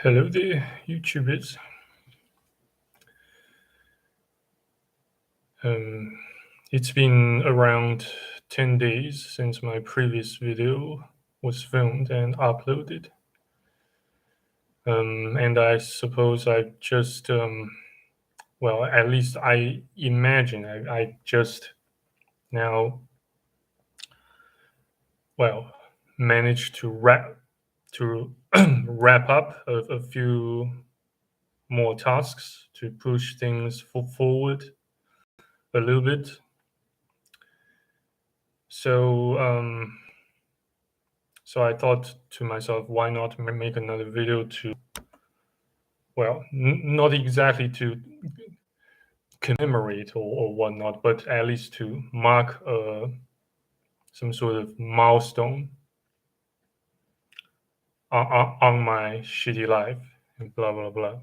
Hello there, YouTubers. It's been around 10 days since my previous video was filmed and uploaded. And I suppose I just, well, at least I imagine I just now, well, managed to wrap up a few more tasks to push things forward a little bit. So I thought to myself, why not make another video to, well, not exactly to commemorate or whatnot, but at least to mark some sort of milestone on my shitty life and blah blah blah.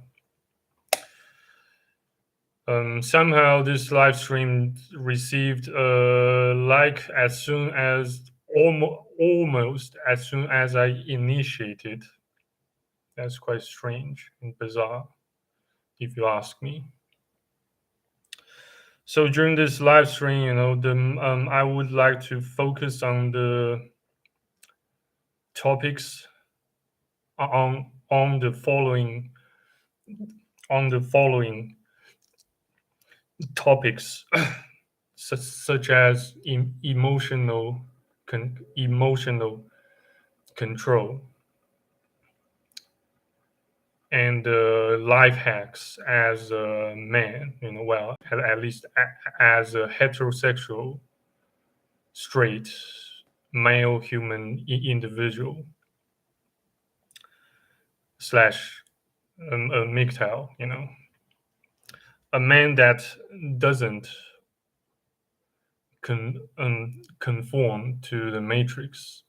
Somehow this live stream received a like as soon as almost as soon as I initiated. That's quite strange and bizarre, if you ask me. So during this live stream, I would like to focus on the topics on the following topics, such as emotional control and life hacks as a man. Well, at least as a heterosexual, straight male human individual slash a MGTOW, a man that doesn't conform to the matrix,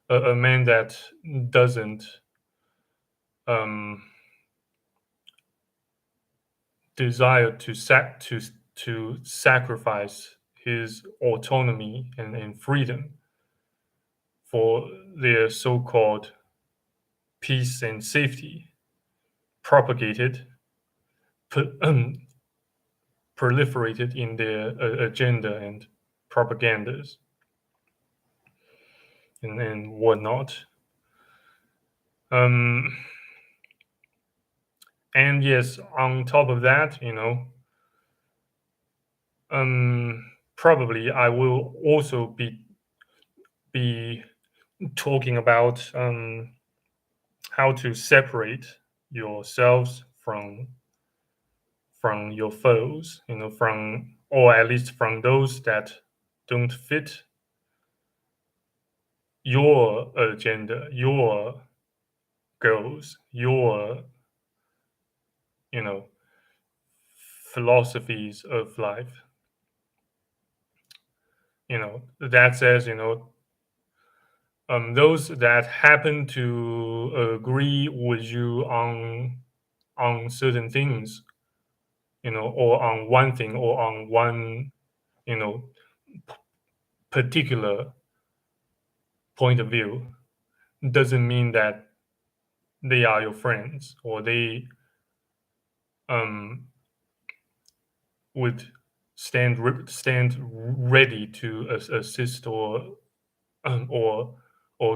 a man that doesn't desire to sacrifice his autonomy and freedom for their so-called peace and safety propagated, proliferated in their agenda and propagandas and whatnot. And yes, on top of that, probably I will also be talking about how to separate yourselves from your foes, from, or at least from those that don't fit your agenda, your goals, your philosophies of life. That says, those that happen to agree with you on certain things, or on one thing, or on one, particular point of view, doesn't mean that they are your friends, or they would stand ready to assist or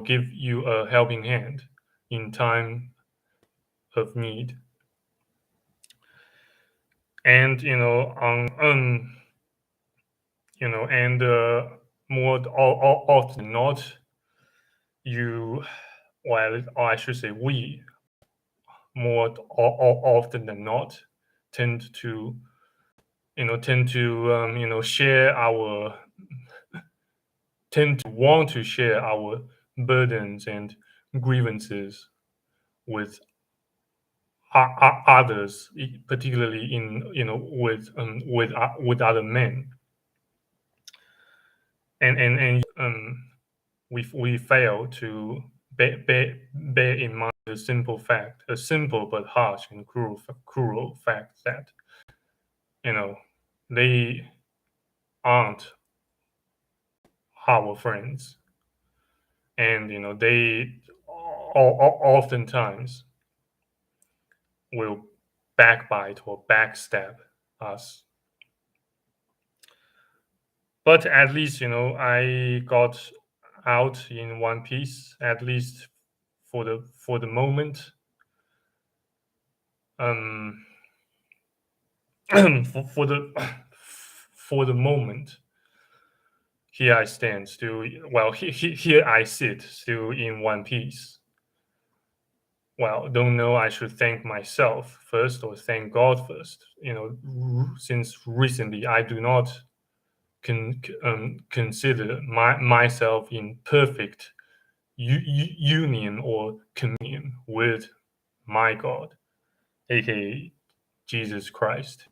give you a helping hand in time of need. And on and more often than not, you, or I should say we, more often than not, tend to share our tend to want to share our burdens and grievances with others, particularly with other men, and we fail to bear in mind a simple but harsh and cruel fact that they aren't our friends, and they oftentimes will backbite or backstab us. But at least, I got out in one piece, at least for the moment. Um, for the for the moment, here I stand still. Well, here I sit still in one piece. Well, don't know. I should thank myself first or thank God first. Since recently I do not consider myself in perfect union or communion with my God, aka Jesus Christ.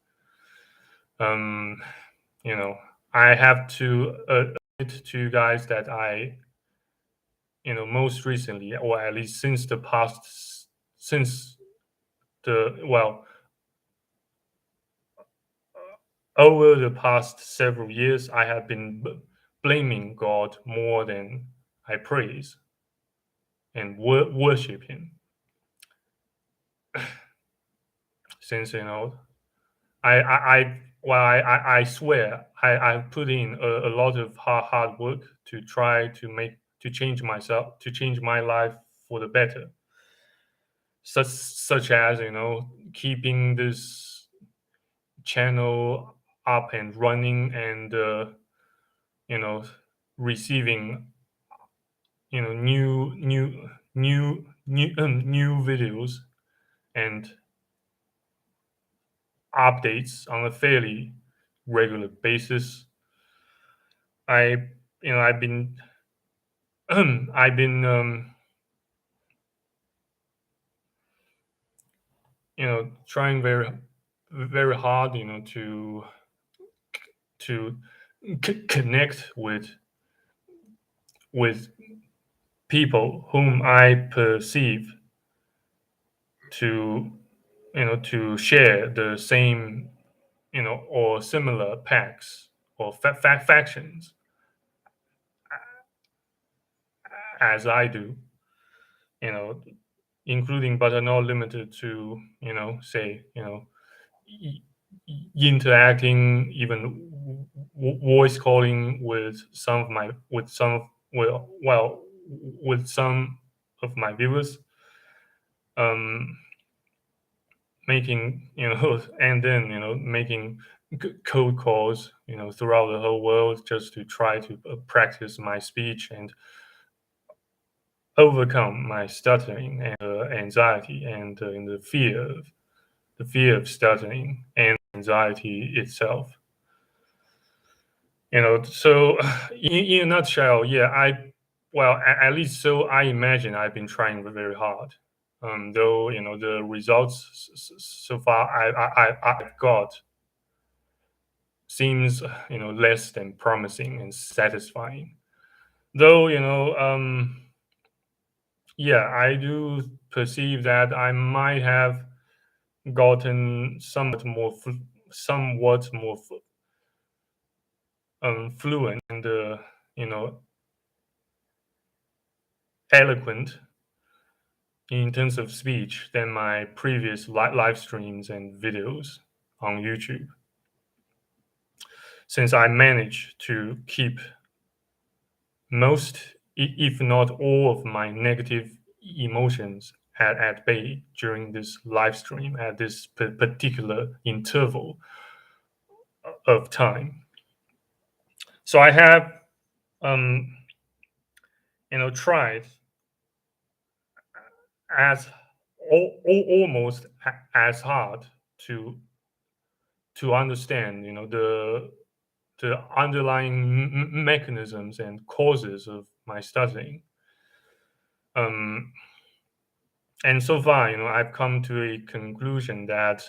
Um, you know, I have to admit to you guys that most recently, or at least since the well, over the past several years, I have been blaming God more than I praise and worship Him. Since I swear I put in a lot of hard work to try to change myself, to change my life for the better. Such as keeping this channel up and running, and you know receiving new videos and updates on a fairly regular basis. I've been I've been trying very hard to connect with people whom I perceive to to share the same or similar packs or factions as I do, you know including but are not limited to say i- interacting, even voice calling with some of my with some of well with some of my viewers, um making and then making cold calls throughout the whole world, just to try to practice my speech and overcome my stuttering and anxiety, and in the fear of stuttering and anxiety itself. So in a nutshell, yeah, at least so I imagine I've been trying very hard. Though the results so far I've got seems less than promising and satisfying. Though yeah, I do perceive that I might have gotten somewhat more fluent and you know eloquent in terms of speech than my previous live streams and videos on YouTube, since I managed to keep most, if not all, of my negative emotions at bay during this live stream at this particular interval of time. So I have, um, tried as almost as hard to understand, the underlying mechanisms and causes of my stuttering. Um, and so far, I've come to a conclusion that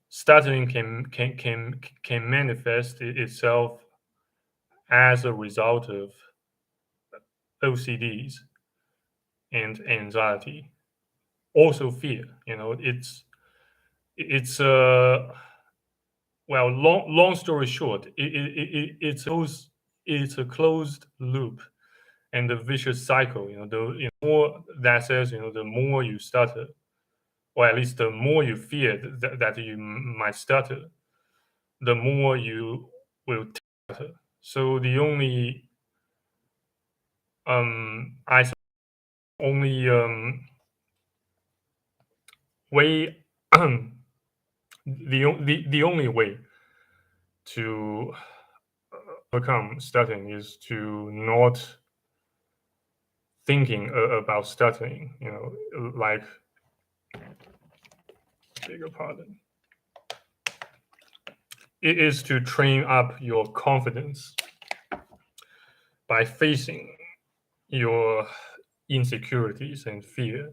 stuttering can manifest itself as a result of OCDs and anxiety, also fear. It's well, long story short, it's a closed loop and a vicious cycle. The more that says, the more you stutter, or at least the more you fear that you might stutter, the more you will stutter. So the only I only way the only way to overcome stuttering is to not thinking about stuttering. Like, beg your pardon. It is to train up your confidence by facing your insecurities and fear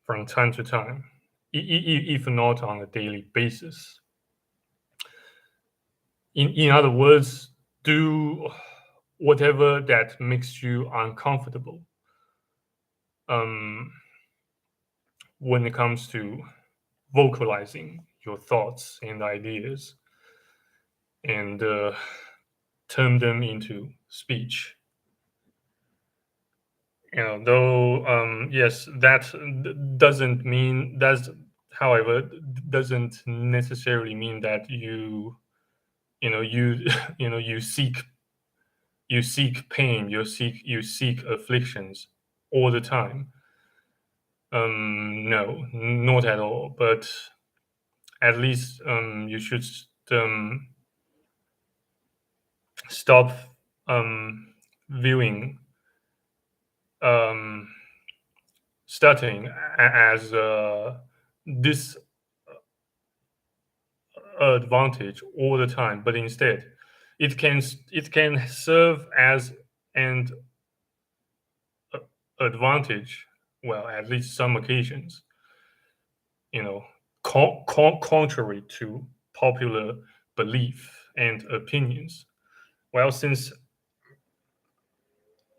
from time to time, if not on a daily basis. In other words, do whatever that makes you uncomfortable when it comes to vocalizing your thoughts and ideas, and turn them into speech. Though yes, that doesn't mean that's however doesn't necessarily mean that you you seek pain, you seek afflictions all the time. No, not at all. But at least you should stop viewing um, stuttering as disadvantage all the time, but instead it can serve as an advantage. Well, at least some occasions, you know, contrary to popular belief and opinions. Well, since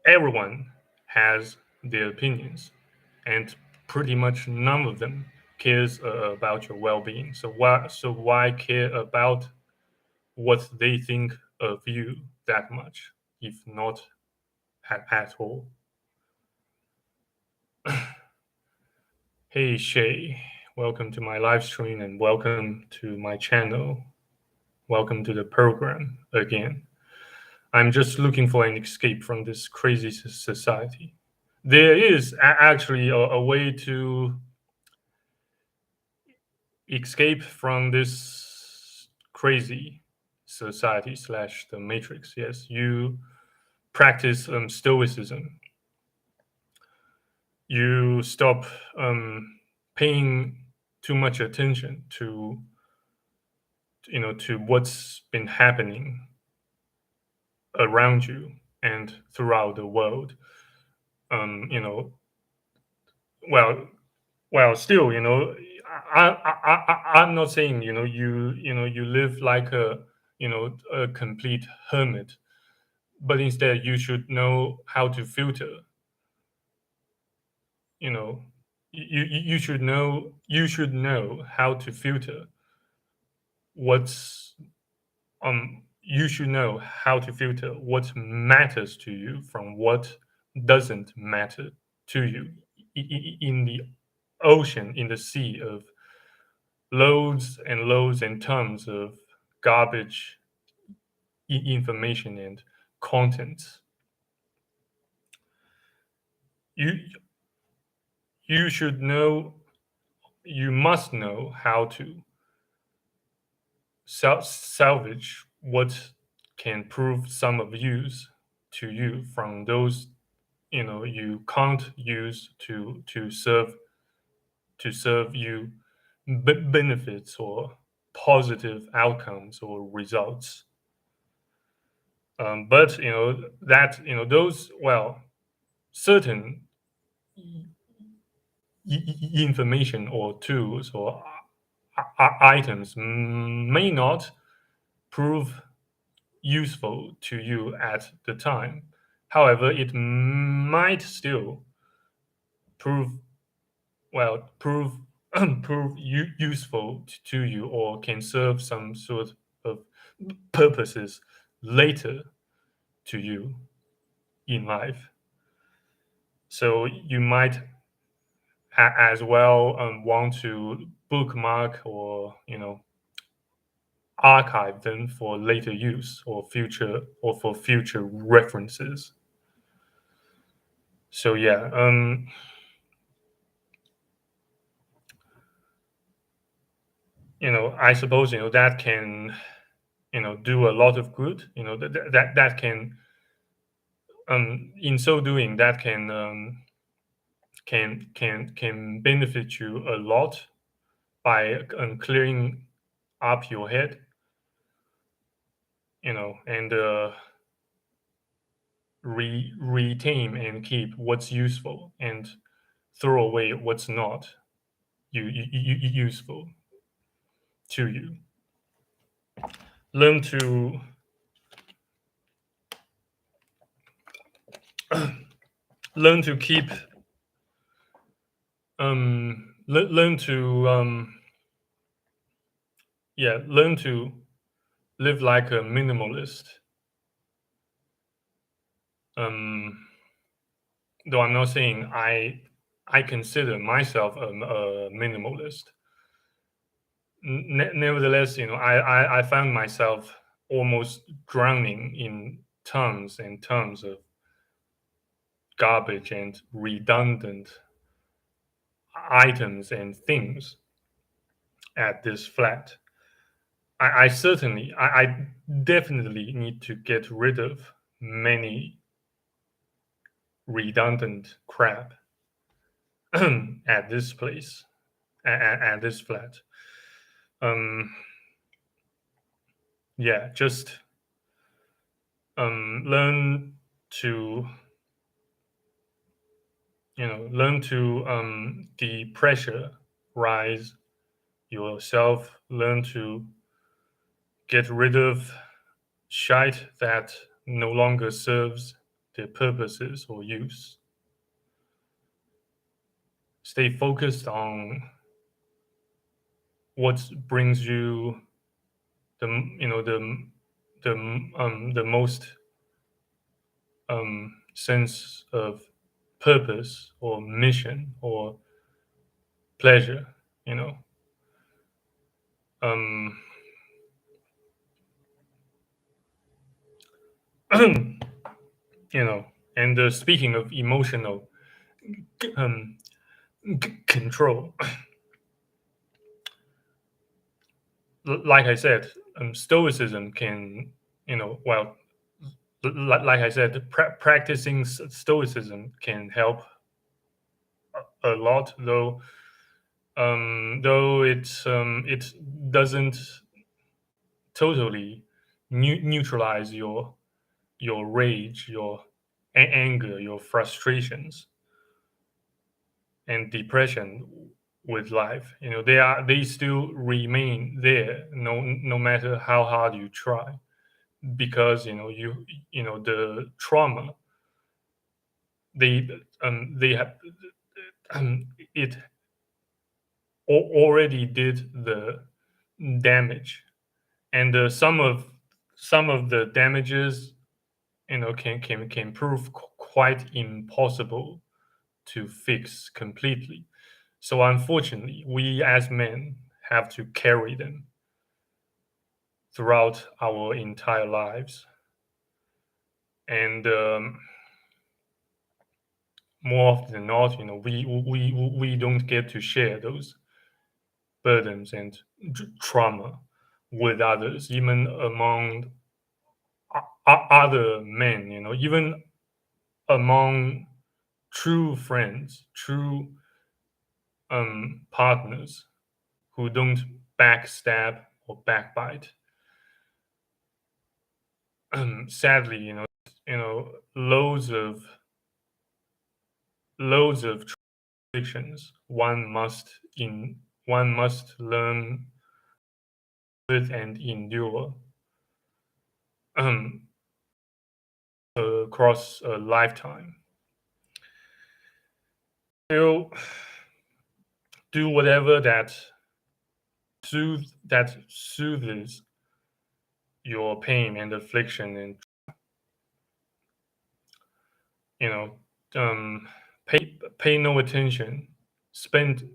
everyone has their opinions, and pretty much none of them cares about your well-being. So why care about what they think of you that much, if not at all? Hey Shay, welcome to my live stream and welcome to my channel. Welcome to the program again. I'm just looking for an escape from this crazy society. There is actually a way to escape from this crazy society slash the matrix. Yes, you practice stoicism. You stop paying too much attention to what's been happening around you and throughout the world. um you know well still, I'm not saying you live like a complete hermit, but instead you should know how to filter. you know you should know how to filter what's you should know how to filter what matters to you from what doesn't matter to you, in the ocean, in the sea of loads and loads and tons of garbage information and content. You you should know you must know how to salvage what can prove some of use to you from those you can't use to serve you benefits or positive outcomes or results. But that those, well, certain information or tools or items may not prove useful to you at the time. However, it might still prove prove prove useful to you, or can serve some sort of purposes later to you in life. So you might as well want to bookmark or archive them for later use or for future references. So yeah, I suppose that can do a lot of good. That can in so doing that can benefit you a lot by clearing up your head, and retain and keep what's useful and throw away what's not useful to you. Learn to learn to keep learn to learn to live like a minimalist. Um, though I'm not saying I consider myself a minimalist. Nevertheless, I found myself almost drowning in tons and tons of garbage and redundant items and things at this flat. I definitely need to get rid of many redundant crap at this place, at this flat. Um, yeah, just learn to learn to depressurize yourself. Learn to get rid of shite that no longer serves their purposes or use. Stay focused on what brings you the the most sense of purpose or mission or pleasure. You know, um, And speaking of emotional um, control, like I said, Stoicism can, well, like I said, practicing Stoicism can help a lot, though it doesn't totally neutralize your rage, your anger, your frustrations, and depression with life. They still remain there, no matter how hard you try, because the trauma they have it already did the damage, and some of the damages can prove quite impossible to fix completely. So unfortunately, we as men have to carry them throughout our entire lives, and more often than not, we don't get to share those burdens and trauma with others, even among other men. Even among true friends, true partners who don't backstab or backbite. Sadly, loads of traditions one must learn with and endure um, across a lifetime. So do whatever soothes your pain and affliction, and you know pay no attention spend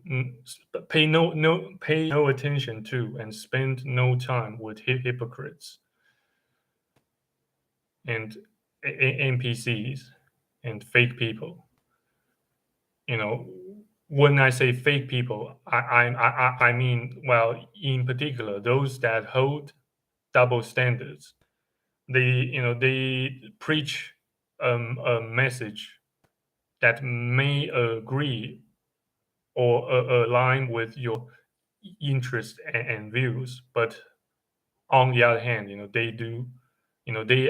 pay no attention to and spend no time with hypocrites and NPCs and fake people. You know, when I say fake people, I mean, well, in particular, those that hold double standards. They preach a message that may agree or align with your interests and views, but on the other hand, they do, they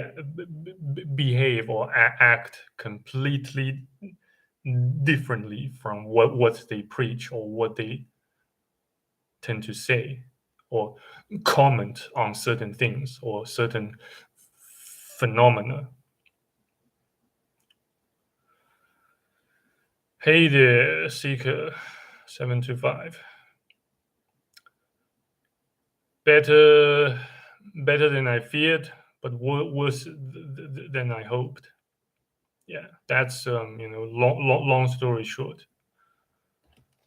behave or act completely differently from what they preach or what they tend to say or comment on certain things or certain phenomena. Hey there, Seeker 725. Better, better than I feared, but worse than I hoped. Yeah, that's long story short.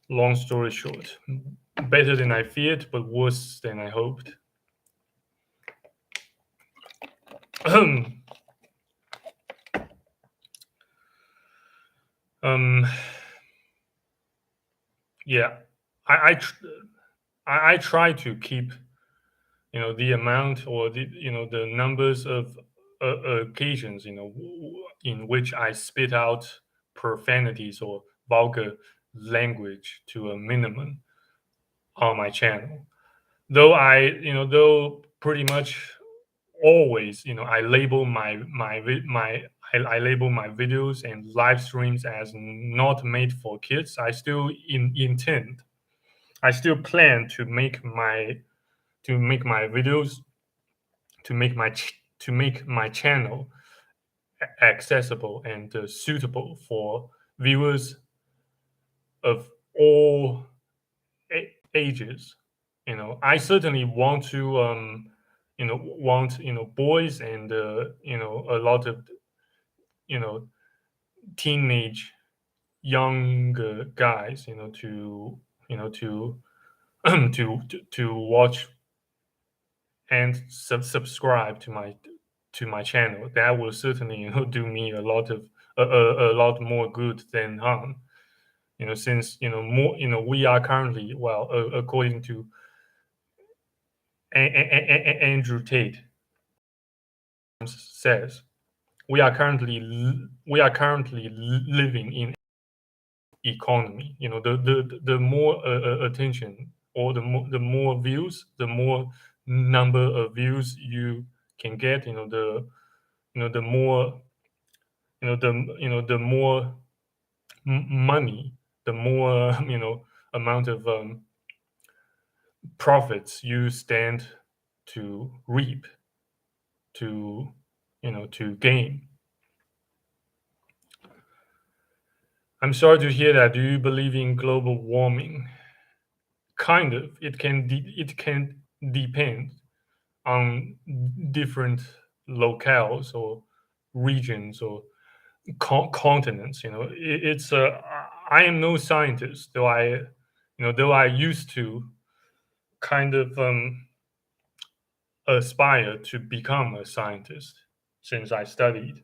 Long story short, better than I feared, but worse than I hoped. um, yeah, I try to keep the amount or the numbers of occasions in which I spit out profanities or vulgar language to a minimum on my channel. Though pretty much always I label I label my videos and live streams as not made for kids. I still intend. I still plan to make my videos to make my channel accessible and suitable for viewers of all ages. I certainly want to want boys and a lot of you know teenage young guys to to watch and subscribe to my channel. That will certainly do me a lot more good than harm. Since more we are currently, well, according to Andrew Tate says, we are currently living in economy. The more attention or the more views, the more number of views you can get. The more the more money, the more amount of profits you stand to reap, to to gain. I'm sorry to hear that. Do you believe in global warming? Kind of. It can depend on different locales or regions or continents. It's I am no scientist, though I used to kind of aspire to become a scientist since I studied.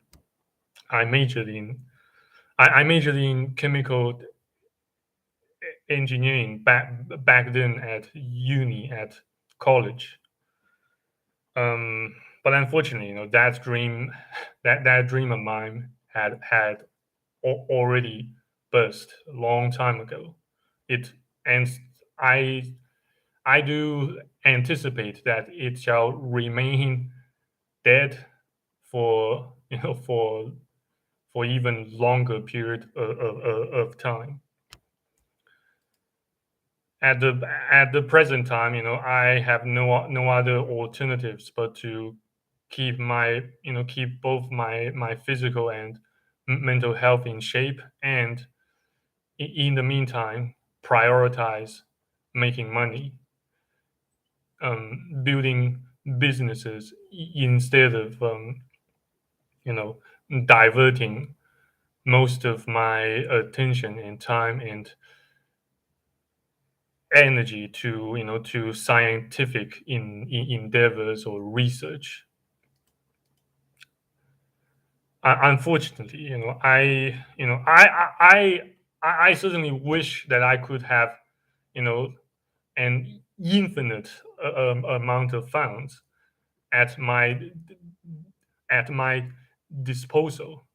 I majored in I majored in chemical engineering back then at uni at college. But unfortunately, that dream of mine had already burst a long time ago. It and I I do anticipate that it shall remain dead for for even longer period of time. At the present time, I have no other alternatives but to keep both my physical and mental health in shape, and in the meantime prioritize making money, building businesses instead of you know diverting most of my attention and time and energy to to scientific endeavors or research. Unfortunately, I certainly wish that I could have you know an infinite amount of funds at my disposal,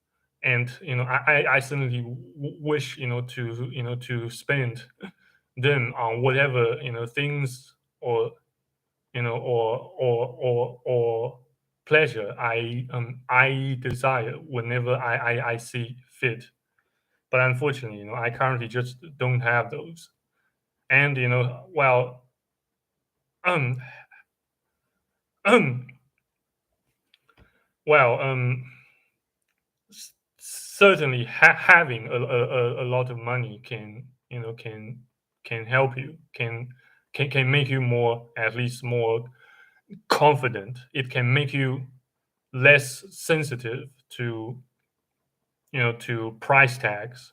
and I certainly wish to spend them on whatever things or or pleasure I desire whenever I see fit. But unfortunately, I currently just don't have those. And well, um, well, certainly having a lot of money can can help you, can make you more, at least more confident. It can make you less sensitive to to price tags.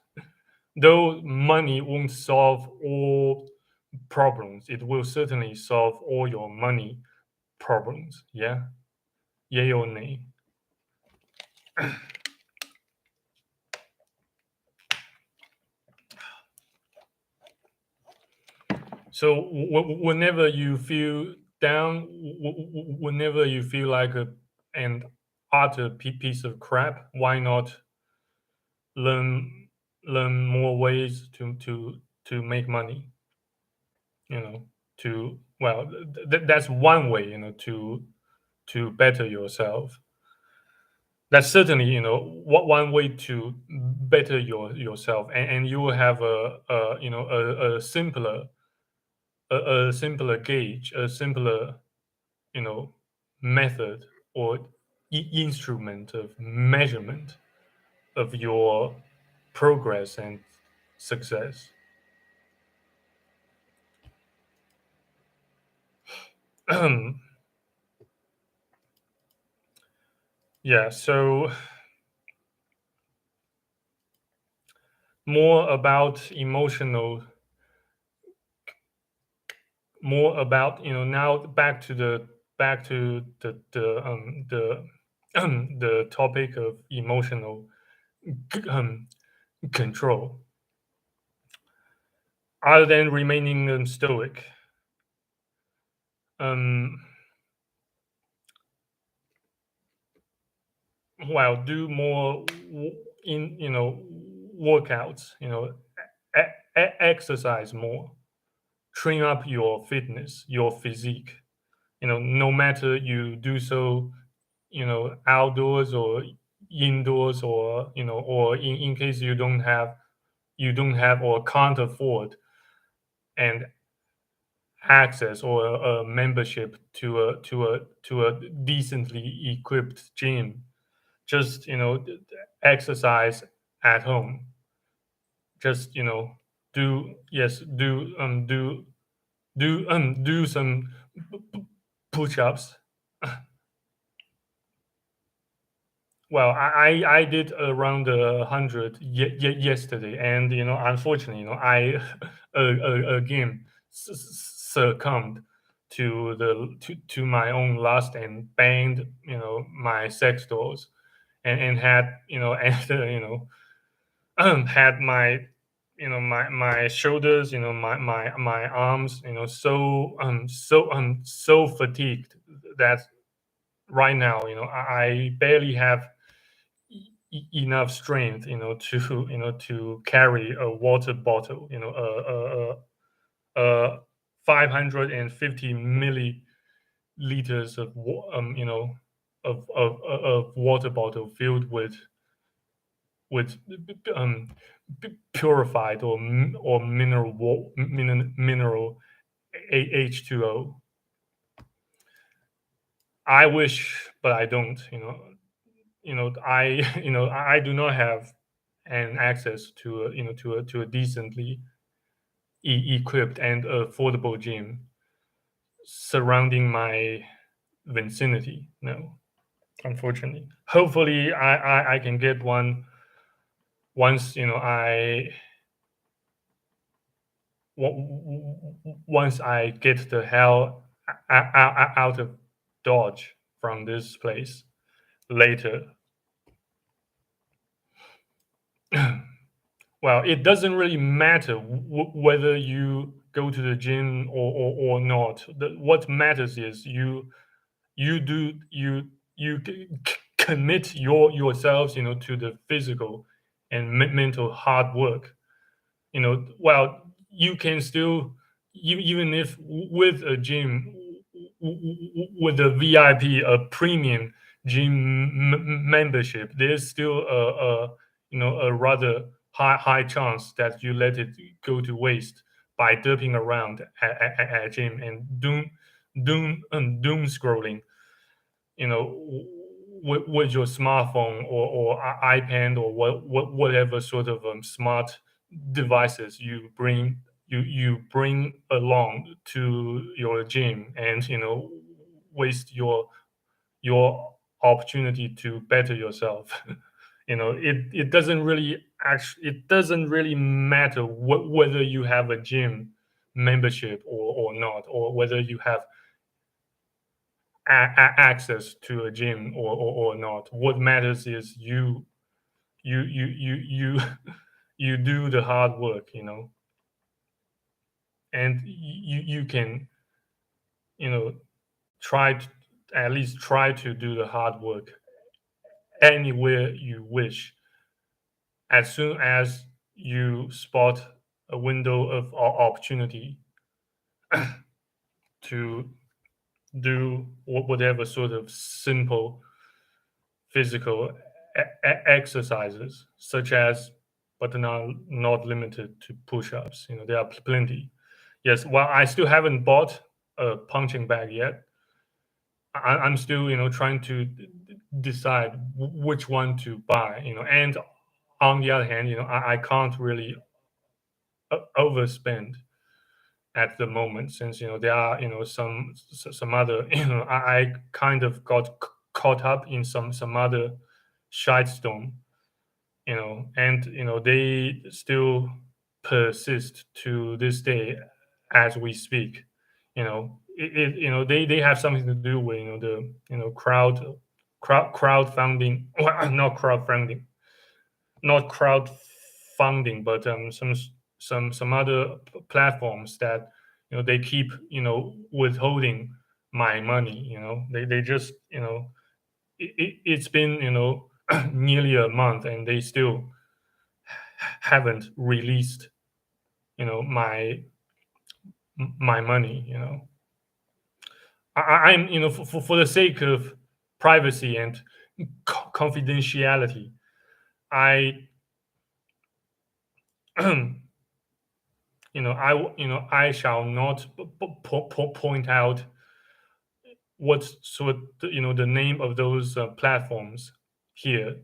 Though money won't solve all problems, it will certainly solve all your money problems. Yeah, yay or nay. So whenever you feel down, whenever you feel like an utter piece of crap, why not learn more ways to make money? You know, to well, that's one way. To better yourself. That's certainly what one way to better yourself, and you will have a simpler a simpler gauge, a simpler you know method or instrument of measurement of your progress and success. Yeah, so more about emotional, more about now back to the the topic of emotional um, control. Other than remaining stoic, um, well, do more in workouts. Exercise more, train up your fitness, your physique. No matter you do so, outdoors or indoors, or or in case you don't have or can't afford and access or a membership to a decently equipped gym. Just exercise at home. Just do yes do some push-ups. Well, I did around 100 yesterday, and unfortunately, I again succumbed to my own lust and banged my sex doors, and had and had my my shoulders, my arms, so fatigued that right now I barely have enough strength to to carry a water bottle, a 550 milliliters of of water bottle filled with purified or mineral H2O. I wish, but I don't. I I do not have an access to to a decently equipped and affordable gym surrounding my vicinity. No, unfortunately. Hopefully, I can get one once once I get the hell out of Dodge from this place later. Well, it doesn't really matter whether you go to the gym or not. What matters is you do you commit yourselves, to the physical and mental hard work. Well, you can still, even if with a gym, with a VIP, a premium gym membership, there's still a rather high chance that you let it go to waste by derping around at gym and doom scrolling, with your smartphone or iPad or whatever sort of smart devices you bring along to your gym, and waste your opportunity to better yourself. It doesn't really matter whether you have a gym membership or not, or whether you have access to a gym or not. What matters is you you do the hard work, and you can, you know try to at least try to do the hard work anywhere you wish, as soon as you spot a window of opportunity to do whatever sort of simple physical exercises, such as, but not limited to push-ups. There are plenty. Yes, well, I still haven't bought a punching bag yet. I'm still, trying to decide which one to buy. And on the other hand, I can't really overspend at the moment, since there are, some other, I kind of got caught up in some other shitstorm, and they still persist to this day as we speak. They have something to do with, the, crowdfunding, not crowdfunding, but some other platforms that, they keep, withholding my money. They just, it's been, nearly a month, and they still haven't released, my money. I'm, for the sake of privacy and confidentiality, I I shall not point out what sort, the name of those platforms here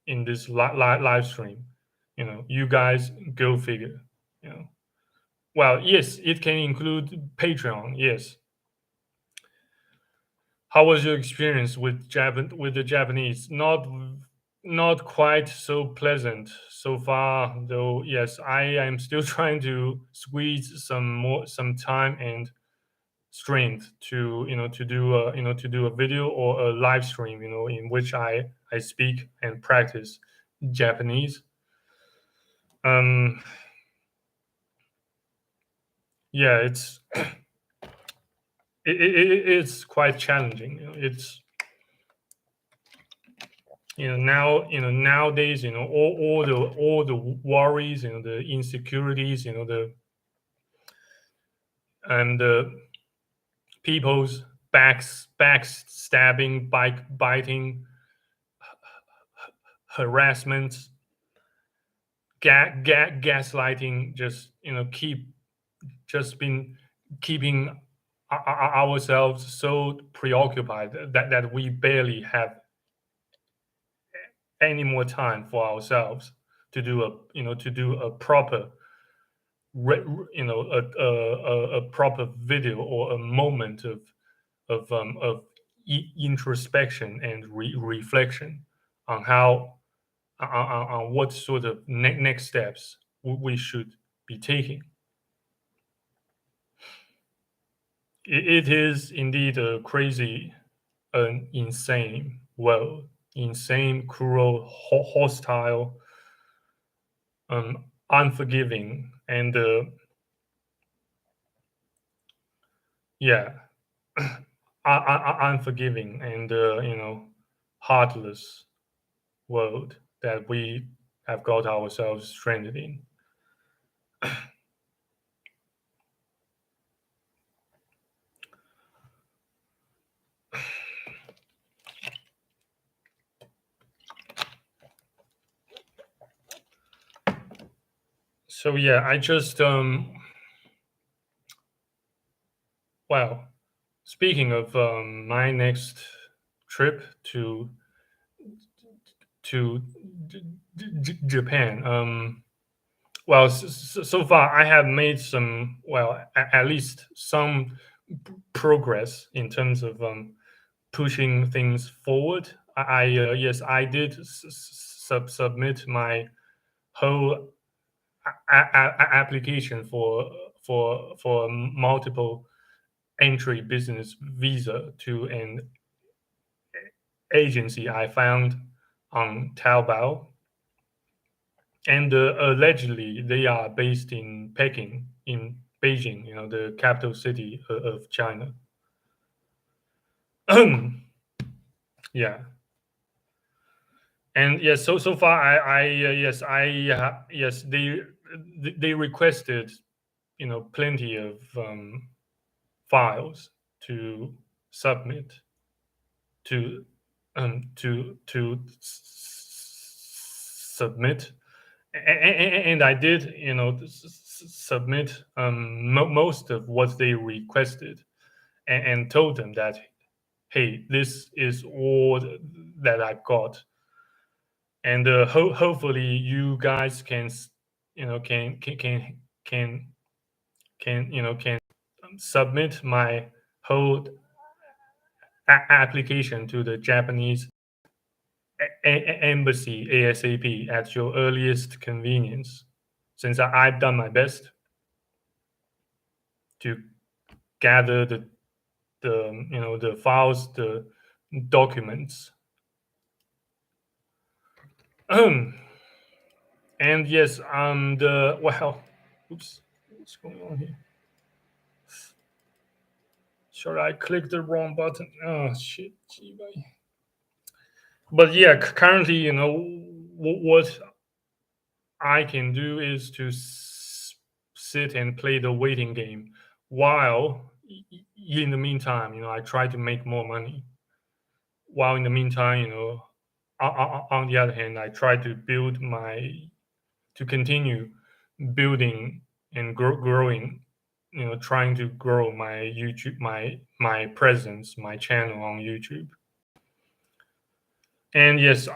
in this live stream. You guys go figure. You know, well, yes, it can include Patreon. Yes. How was your experience with the Japanese? Not quite so pleasant so far, though. Yes, I am still trying to squeeze some time and strength to, to do a video or a live stream, in which I speak and practice Japanese. Yeah, it's quite challenging. It's, nowadays, all the worries, the insecurities, the people's backstabbing, bike biting, harassment, gaslighting, just, been keeping ourselves so preoccupied that we barely have any more time for ourselves to do a proper a proper video, or a moment of introspection and reflection on how on what sort of next steps we should be taking. it is indeed a crazy, an insane world, insane, cruel, hostile, unforgiving, and yeah, unforgiving and heartless world that we have got ourselves stranded in. So yeah, I just well, speaking of my next trip to Japan, well, so far I have made some, well, at least some progress in terms of pushing things forward. Yes, I did submit my whole application for a multiple entry business visa to an agency I found on Taobao, and allegedly they are based in Peking, in Beijing, the capital city of China. Yeah, and yes, so far yes, they requested plenty of files to submit to submit, and I did submit most of what they requested, and told them that, hey, this is all that I've got, and hopefully you guys can can can submit my whole application to the Japanese embassy ASAP at your earliest convenience, since I've done my best to gather the files, the documents. And yes, the well, oops, what's going on here? Sure, I clicked the wrong button. Oh shit, gee, but yeah, currently, what I can do is to sit and play the waiting game, while in the meantime, I try to make more money. While in the meantime, on the other hand, I try to continue building and growing, trying to grow my YouTube, my presence, my channel on YouTube. And yes,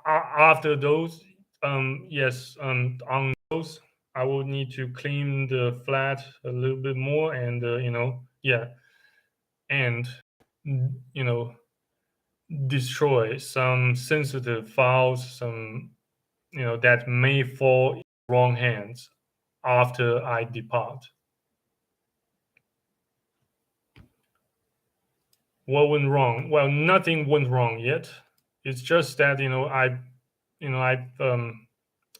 after those, yes, on those, I will need to clean the flat a little bit more, and yeah, and you know, destroy some sensitive files, some that may fall in wrong hands after I depart. What went wrong? Well, nothing went wrong yet. It's just that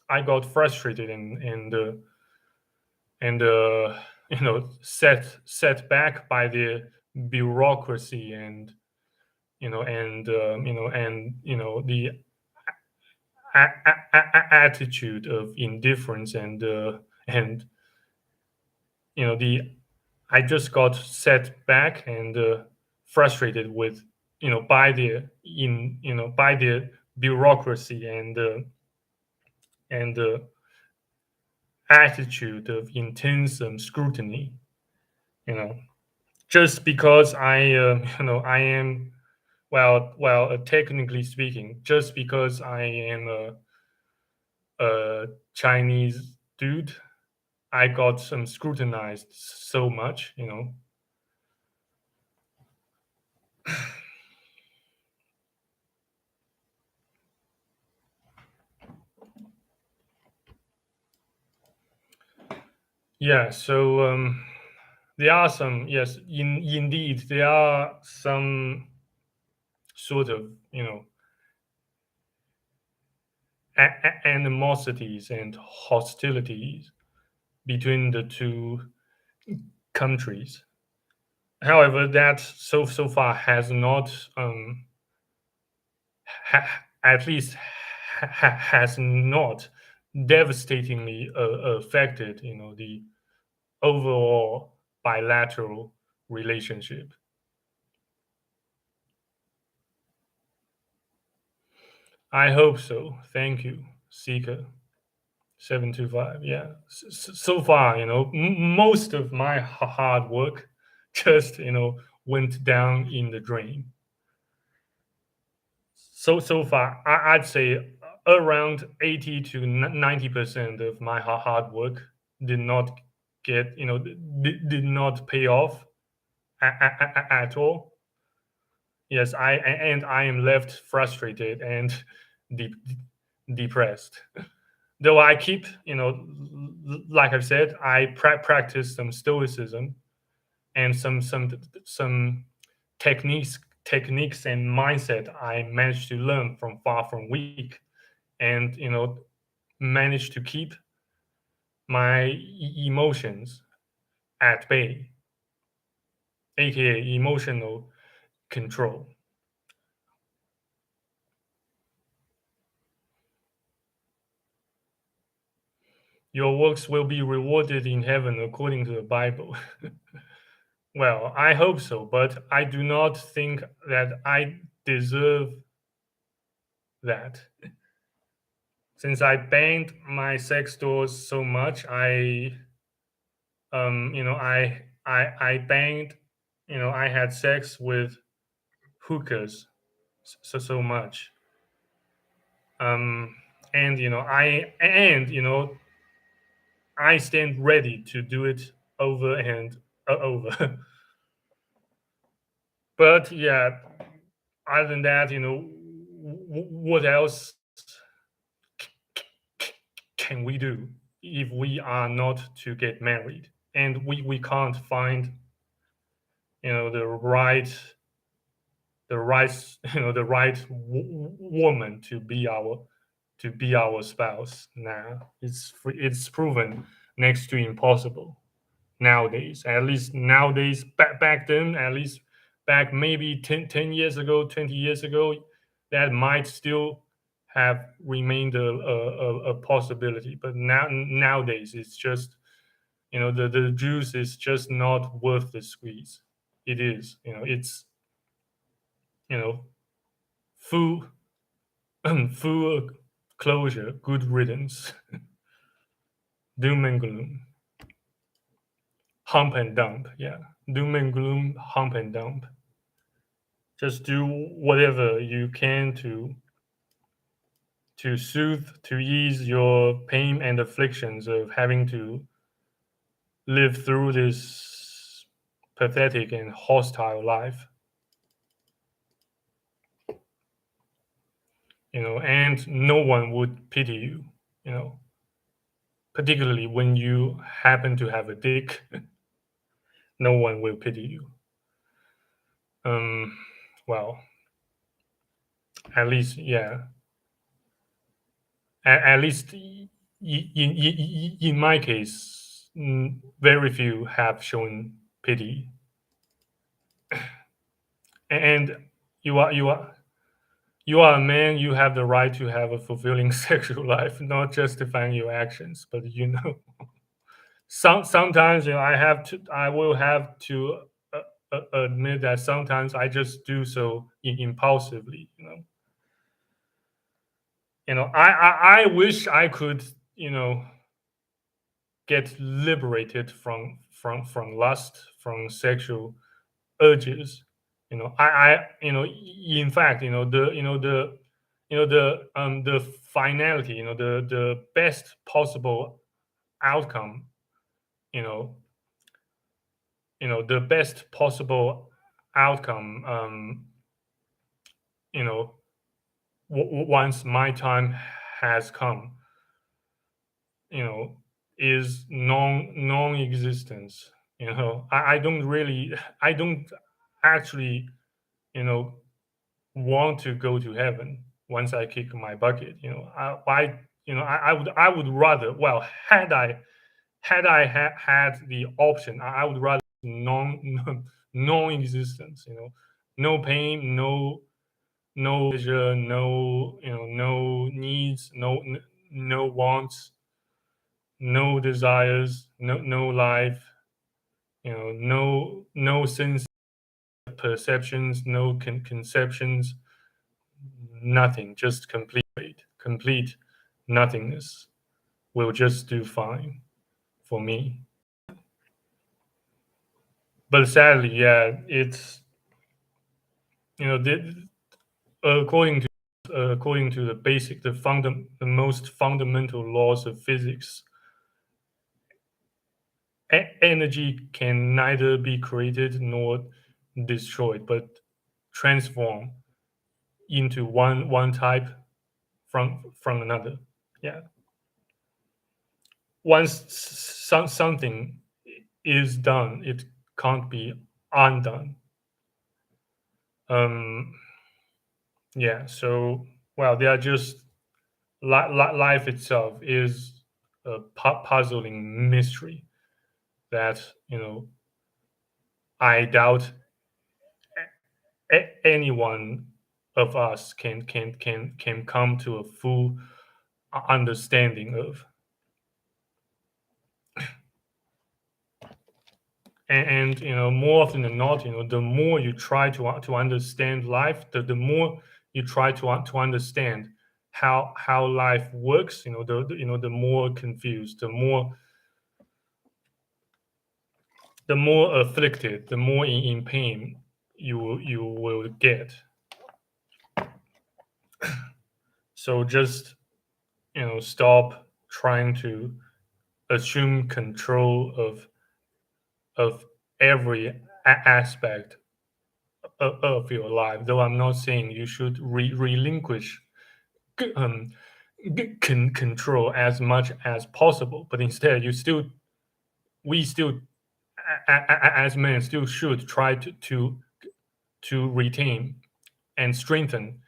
I got frustrated, and set back by the bureaucracy, and the attitude of indifference, and the I just got set back and frustrated with by the bureaucracy, and attitude of intense scrutiny. You know, just because I am, technically speaking, just because I am a Chinese dude, I got some scrutinized so much. Yeah. So There are some, yes, indeed, there are some sort of, animosities and hostilities between the two countries. However, that so far has not, at least has not devastatingly affected, the overall bilateral relationship. I hope so. Thank you, Seeker 725. Yeah. So far, most of my hard work just, went down in the drain. So far, I'd say around 80 to 90% of my hard work did not did not pay off at all. Yes, and I am left frustrated and de- depressed. Though I keep, like I've said, I practice some stoicism and some techniques and mindset I managed to learn from Far From Weak, and managed to keep my emotions at bay, aka emotional control. Your works will be rewarded in heaven according to the Bible. Well, I hope so, but I do not think that I deserve that. Since I banged my sex doors so much, I banged, I had sex with hookers so much. Um, and I stand ready to do it over and over. But yeah, other than that, what else can we do if we are not to get married and we can't find the right the right woman to be our spouse now? It's proven next to impossible nowadays. At least nowadays, back then, at least back maybe 10 years ago, 20 years ago, that might still have remained a possibility. But nowadays, it's just, the juice is just not worth the squeeze. It is, it's, you know, full, full closure, good riddance, doom and gloom, hump and dump. Yeah, doom and gloom, hump and dump. Just do whatever you can to soothe, to ease your pain and afflictions of having to live through this pathetic and hostile life. And no one would pity you, you know particularly when you happen to have a dick. No one will pity you. um well, at least, yeah, at least in my case, very few have shown pity. And you are a man. You have the right to have a fulfilling sexual life, not justifying your actions. But sometimes, I will have to admit that sometimes I just do so impulsively. I wish I could, you know get liberated from lust, from sexual urges. In fact, the finality, the best possible outcome, you know the best possible outcome, you know once my time has come, you know is non-existence. I don't really, I don't actually, you know, want to go to heaven once I kick my bucket. I would rather. Well, had the option, I would rather non-existence. No pain, no pleasure, no needs, no wants, no desires, no life. No sense perceptions, no conceptions, nothing, just complete nothingness will just do fine for me. But sadly, yeah, it's you know the, according to the basic, the most fundamental laws of physics, energy can neither be created nor destroyed, but transform into one type from another. Yeah. Once something is done, it can't be undone. Um, yeah. So, well, they are just life itself is a puzzling mystery that I doubt anyone of us can come to a full understanding of. And more often than not, the more you try to understand life, the more you try to understand how life works, the more confused, the more afflicted, the more in pain you will get. So just stop trying to assume control of every aspect of your life. Though I'm not saying you should relinquish um, control as much as possible, but instead we still as men still should try to retain and strengthen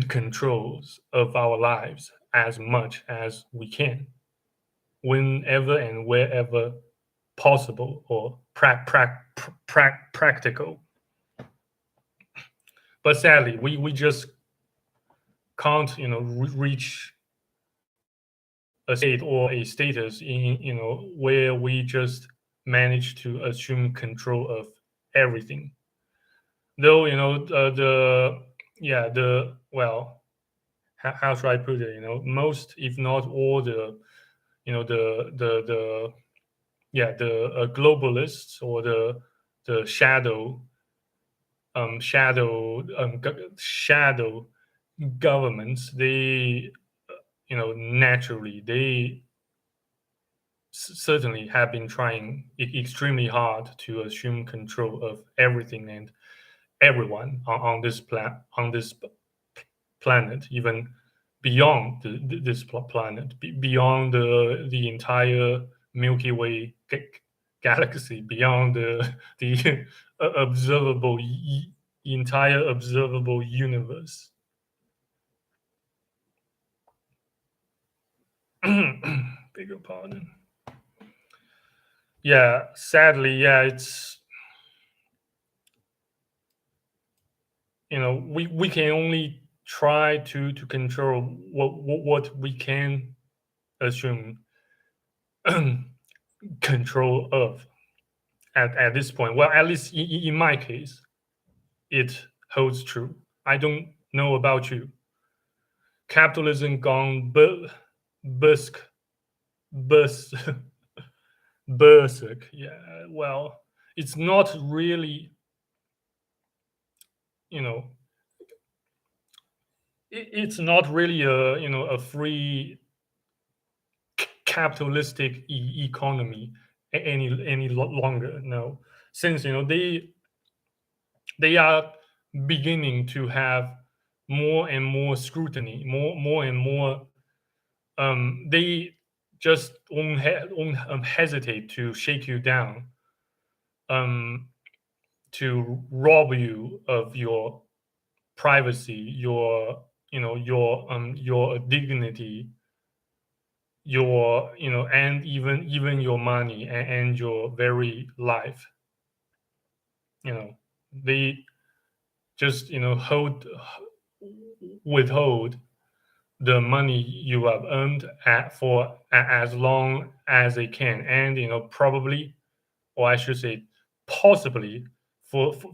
controls of our lives as much as we can, whenever and wherever possible or practical. But sadly, we just can't reach a state or a status in where we just manage to assume control of everything. Though the yeah the well how should I put it? Most, if not all, the globalists or the shadow governments, they naturally they certainly have been trying extremely hard to assume control of everything and everyone on this planet, even beyond this planet, beyond the entire Milky Way galaxy, beyond the observable entire observable universe. Beg your pardon. Yeah, sadly, yeah, it's we can only try to control what we can assume control of at this point. Well, at least in my case, it holds true. I don't know about you. Capitalism gone berserk, bus berserk. Yeah, well, it's not really, you know, it's not really a free capitalistic economy any longer. No, since they are beginning to have more and more scrutiny, more and more. They just won't hesitate to shake you down, um, to rob you of your privacy, your dignity, your and even your money, and your very life. They just withhold the money you have earned for as long as they can, and probably, or I should say possibly, for for,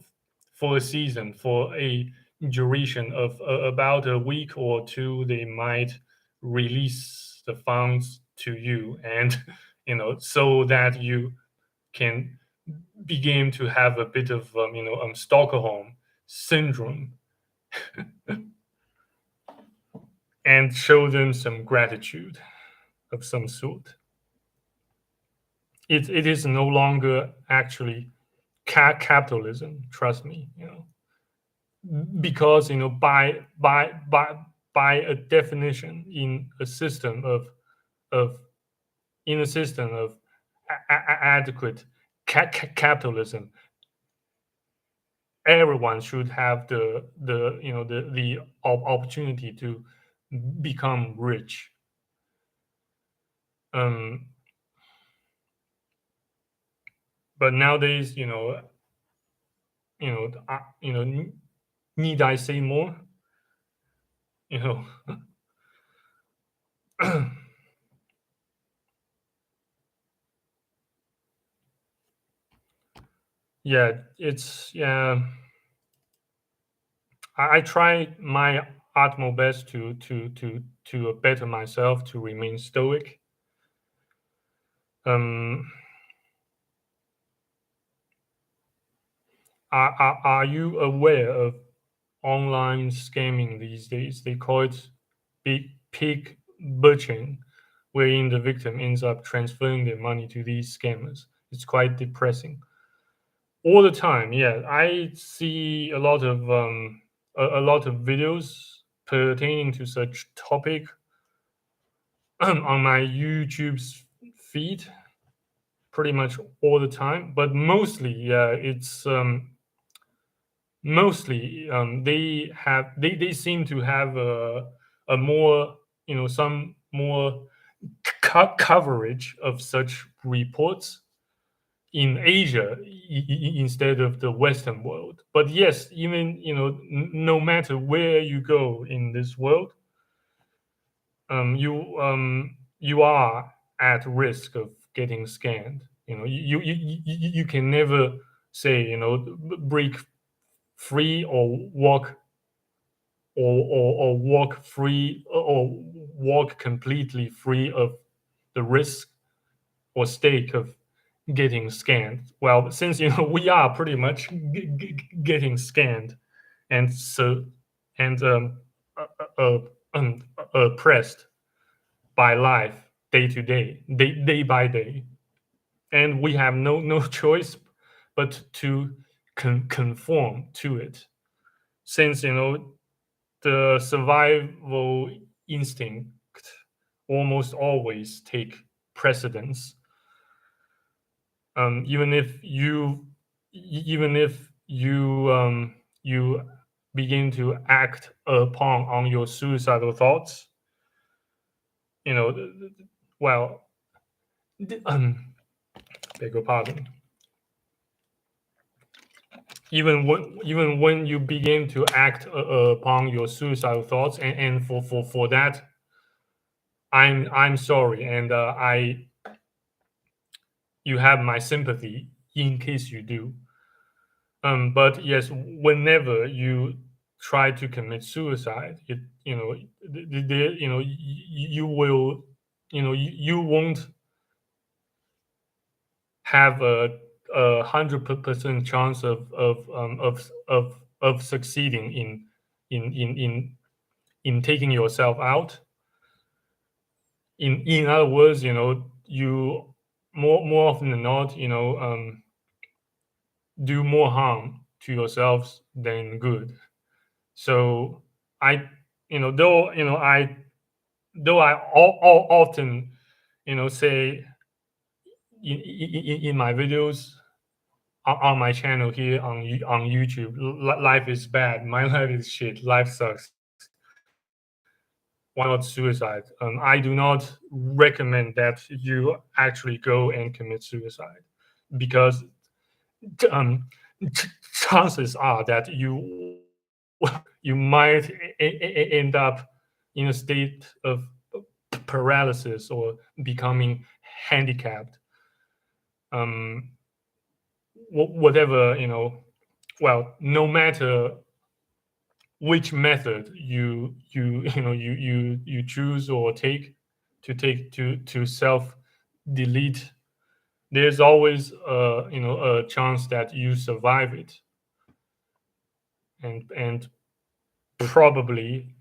for a season, for a duration of about a week or two, they might release the funds to you, and so that you can begin to have a bit of Stockholm syndrome, and show them some gratitude of some sort. It is no longer actually capitalism. Trust me, because by a definition, of in a system of adequate capitalism, everyone should have the opportunity to become rich. Um, but nowadays, need I say more? You know, yeah, yeah. I try my utmost best to better myself, to remain stoic. Um, are you aware of online scamming these days? They call it pig butchering, wherein the victim ends up transferring their money to these scammers. It's quite depressing. All the time, yeah. I see a lot of videos pertaining to such topic on my YouTube's feed pretty much all the time. But mostly, yeah, it's mostly they seem to have a more some more coverage of such reports in Asia, instead of the Western world. But yes, even no matter where you go in this world, you are at risk of getting scanned. You can never say break free, or walk free, or walk completely free of the risk or stake of getting scanned. Well, since we are pretty much getting scanned, and so and uh, uh, um, oppressed by life, day to day, day by day, and we have no choice but to conform to it, since the survival instinct almost always take precedence. Even if you begin to act upon on your suicidal thoughts, you know, well, beg your pardon. Even when you begin to act upon your suicidal thoughts, and for that, I'm sorry, and I you have my sympathy in case you do. But yes, whenever you try to commit suicide, you will, you won't have a 100% chance of succeeding in taking yourself out. In other words, you more often than not, do more harm to yourselves than good. So I, though I often say in my videos on my channel here on YouTube, life is bad, my life is shit, life sucks. Why not suicide? I do not recommend that you actually go and commit suicide because um, chances are that you might end up in a state of paralysis or becoming handicapped. Um, whatever well, no matter which method you choose or take to self delete, there's always a chance that you survive it, and probably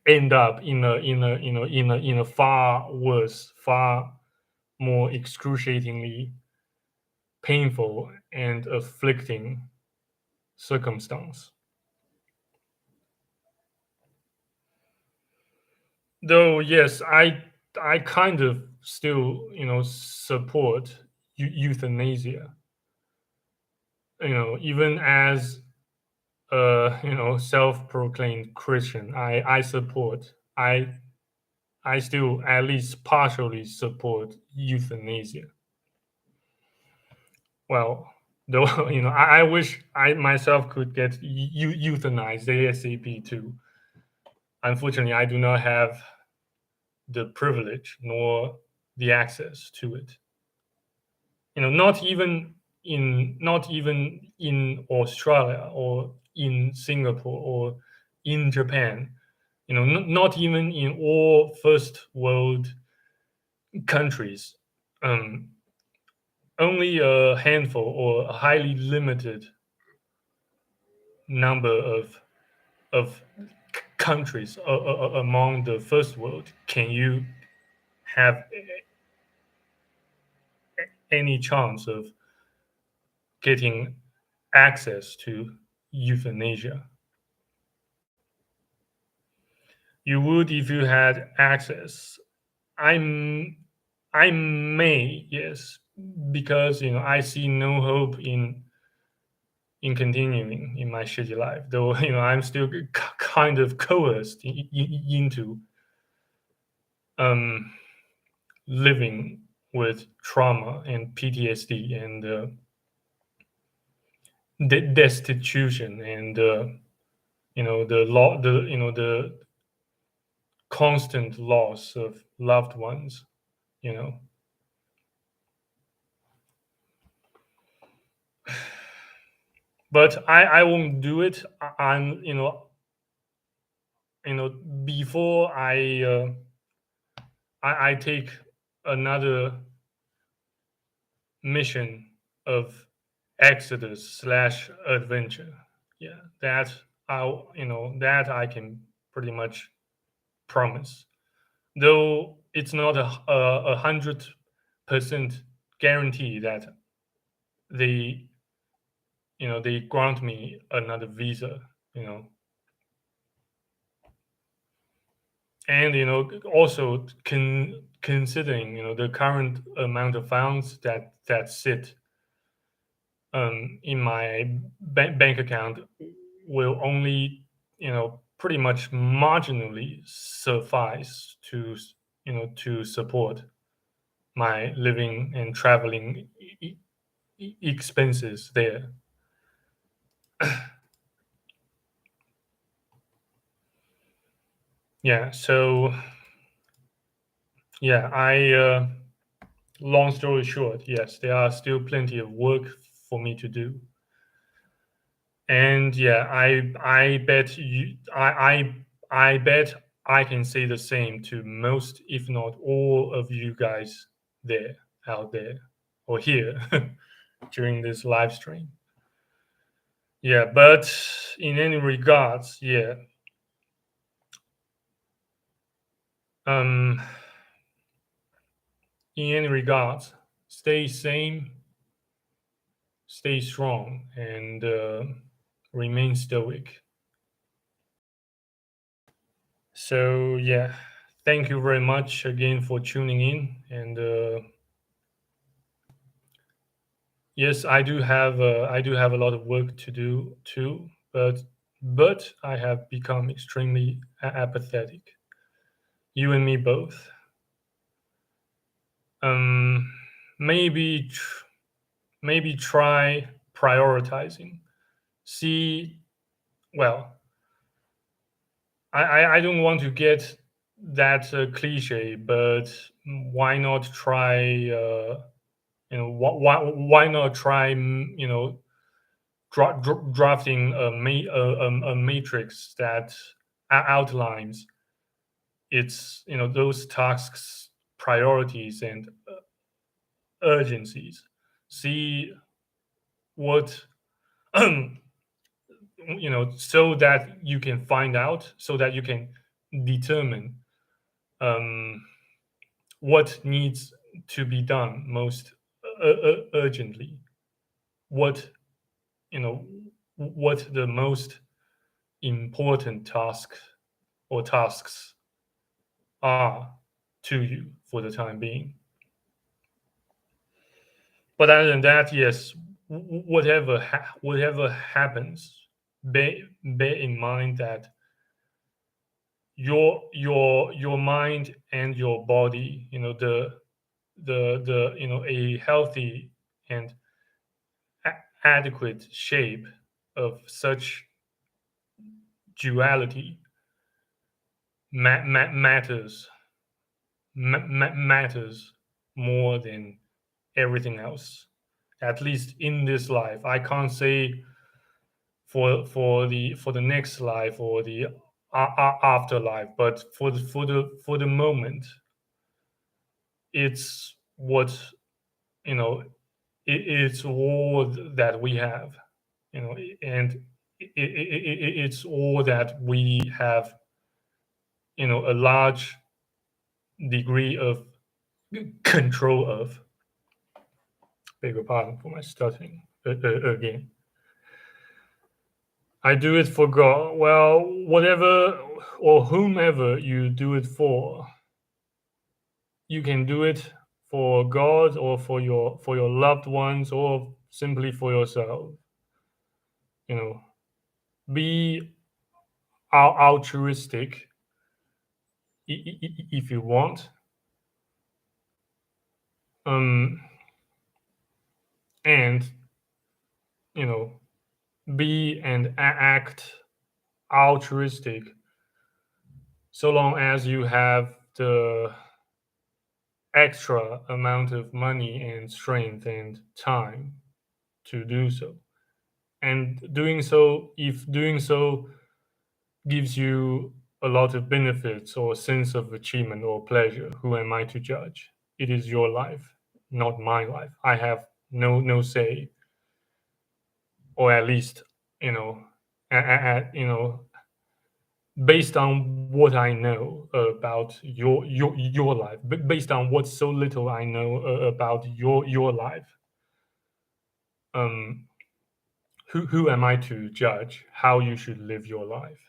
end up in a far worse, far more excruciatingly painful and afflicting circumstance. Though yes, I kind of still support euthanasia. Even as a self-proclaimed Christian, I support. I still at least partially support euthanasia. Well, though I wish I myself could get euthanized ASAP too. Unfortunately, I do not have the privilege nor the access to it. Not even in Australia or in Singapore or in Japan. Not even in all first world countries. Um, Only a handful or a highly limited number of countries among the first world can you have any chance of getting access to euthanasia. You would if you had access. I'm I may, yes, because I see no hope in continuing in my shitty life. Though I'm still kind of coerced into um, living with trauma and PTSD and destitution and the constant loss of loved ones. You know, but I won't do it. I'm before I take another mission of exodus slash adventure. Yeah, that I can pretty much promise. Though it's not a 100% guarantee that they they grant me another visa. You know, and also considering the current amount of funds that sit in my bank account will only pretty much marginally suffice to support my living and traveling expenses there. Yeah, so yeah, I long story short, yes, there are still plenty of work for me to do. And yeah, I bet you I bet I can say the same to most, if not all, of you guys there out there or here during this live stream. Yeah, but in any regards, yeah, um, in any regards, stay sane, stay strong, and remain stoic. So yeah, thank you very much again for tuning in. And yes, I do have a lot of work to do too, but I have become extremely apathetic. You and me both. Um, maybe maybe try prioritizing. See, well, I don't want to get that cliche, but why not try? Why not try? Drafting a matrix that outlines its those tasks, priorities, and urgencies. See what so that you can find out, so that you can determine um, what needs to be done most urgently, what know what the most important task or tasks are to you for the time being. But other than that, yes, whatever happens, bear in mind that your mind and your body, the a healthy and adequate shape of such duality matters matters more than everything else, at least in this life. I can't say for the next life or the afterlife, but for the moment, it's what it's all that we have, and it's all that we have, a large degree of control of. Beg your pardon for my stuttering again. I do it for God. Well, whatever or whomever you do it for, you can do it for God or for your loved ones or simply for yourself. You know, be altruistic if you want, um, and you know, be and act altruistic so long as you have the extra amount of money and strength and time to do so. And doing so, if doing so gives you a lot of benefits or sense of achievement or pleasure, who am I to judge? It is your life, not my life. I have no say, or at least, you know, based on what I know about your life, based on what so little I know about your life, um, who am I to judge how you should live your life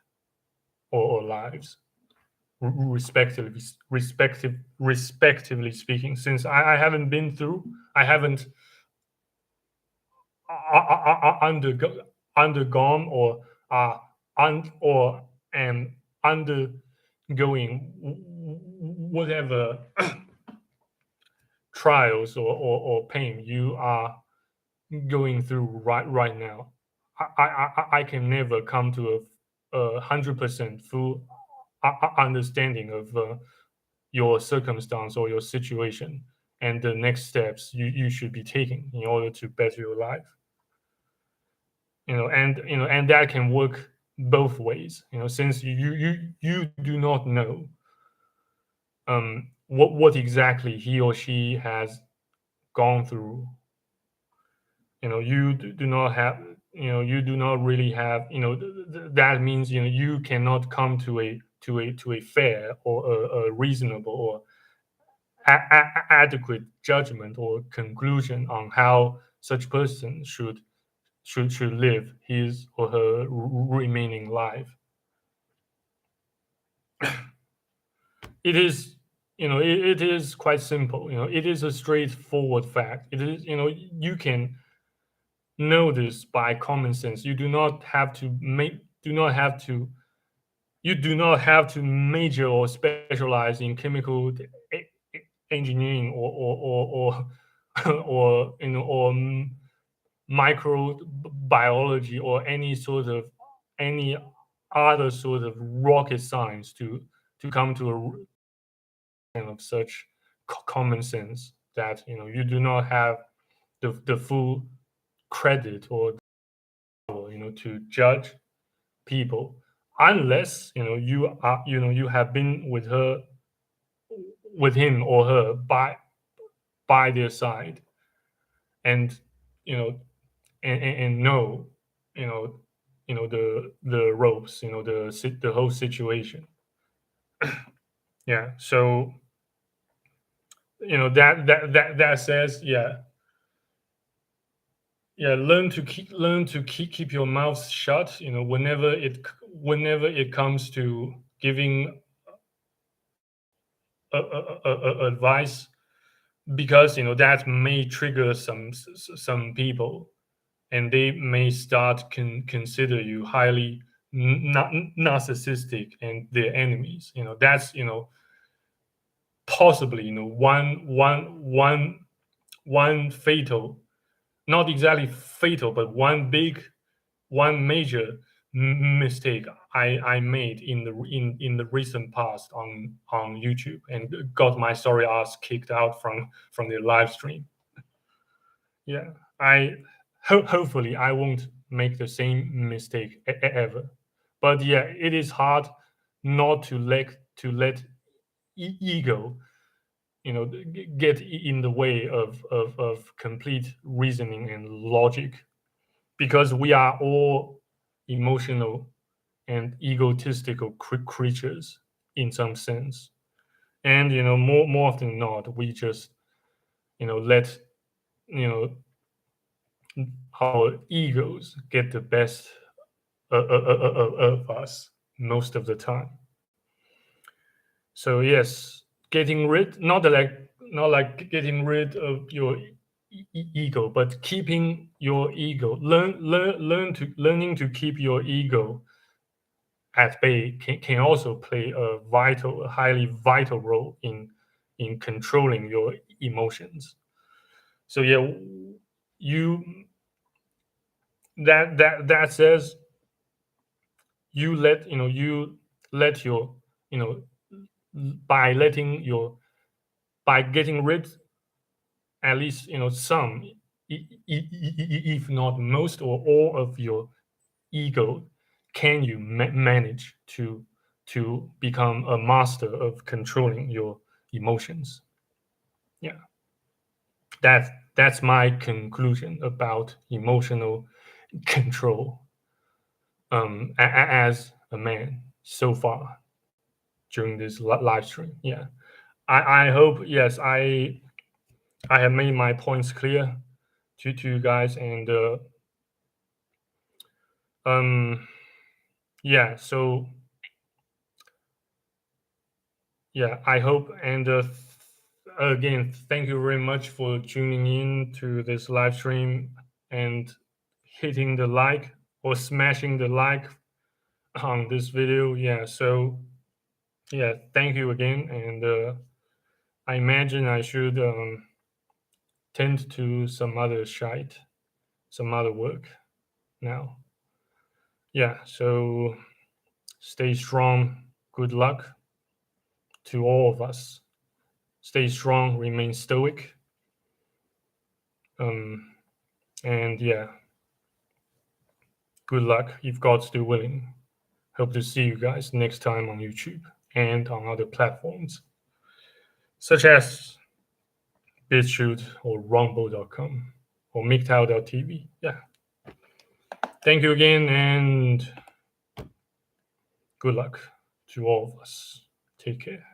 or lives, respectively speaking? Since I haven't been through, I haven't undergone or or am undergoing whatever trials or pain you are going through right now. I can never come to a 100% full understanding of your circumstance or your situation and the next steps you should be taking in order to better your life. And that can work both ways. Since you do not know what exactly he or she has gone through. You do not have, you do not really have, that means you cannot come to a fair or a reasonable or adequate judgment or conclusion on how such person should live his or her remaining life. it is, it is quite simple. It is a straightforward fact. It is, you can know this by common sense. You do not have to make do not have to you do not have to major or specialize in chemical engineering or microbiology or any other sort of rocket science to come to a kind of such common sense that you do not have the full credit or to judge people unless you have been with him or her by their side and you know and know you know the ropes, the whole situation. Yeah, so that says, learn to keep your mouth shut, whenever it comes to giving advice, because that may trigger some people, and they may start consider you highly narcissistic and their enemies. That's possibly one fatal, not exactly fatal, but one major mistake I made in the recent past on YouTube, and got my sorry ass kicked out from the live stream. Yeah, I hopefully I won't make the same mistake ever. But yeah, it is hard not to let ego, get in the way of complete reasoning and logic, because we are all emotional and egotistical creatures in some sense. And more often than not, we just let you know our egos get the best of us most of the time. So yes, getting rid, not like getting rid of your ego, but keeping your ego. Learning to keep your ego at bay can also play a highly vital role in controlling your emotions. So yeah, you that says, you let your you know by letting your by getting rid at least some, if not most or all of your ego, can you manage to become a master of controlling your emotions. Yeah, that's my conclusion about emotional control, as a man so far during this live stream. Yeah, I hope, yes, I have made my points clear to you guys, and um yeah, so yeah, I hope, and again, thank you very much for tuning in to this live stream and hitting the like or smashing the like on this video. Yeah, so yeah, thank you again, and I imagine I should tend to some other work now. Yeah, so stay strong. Good luck to all of us. Stay strong, remain stoic. And yeah, good luck if God's still willing. Hope to see you guys next time on YouTube and on other platforms, such as BitChute or Rumble.com or MGTOW.tv. Yeah. Thank you again, and good luck to all of us. Take care.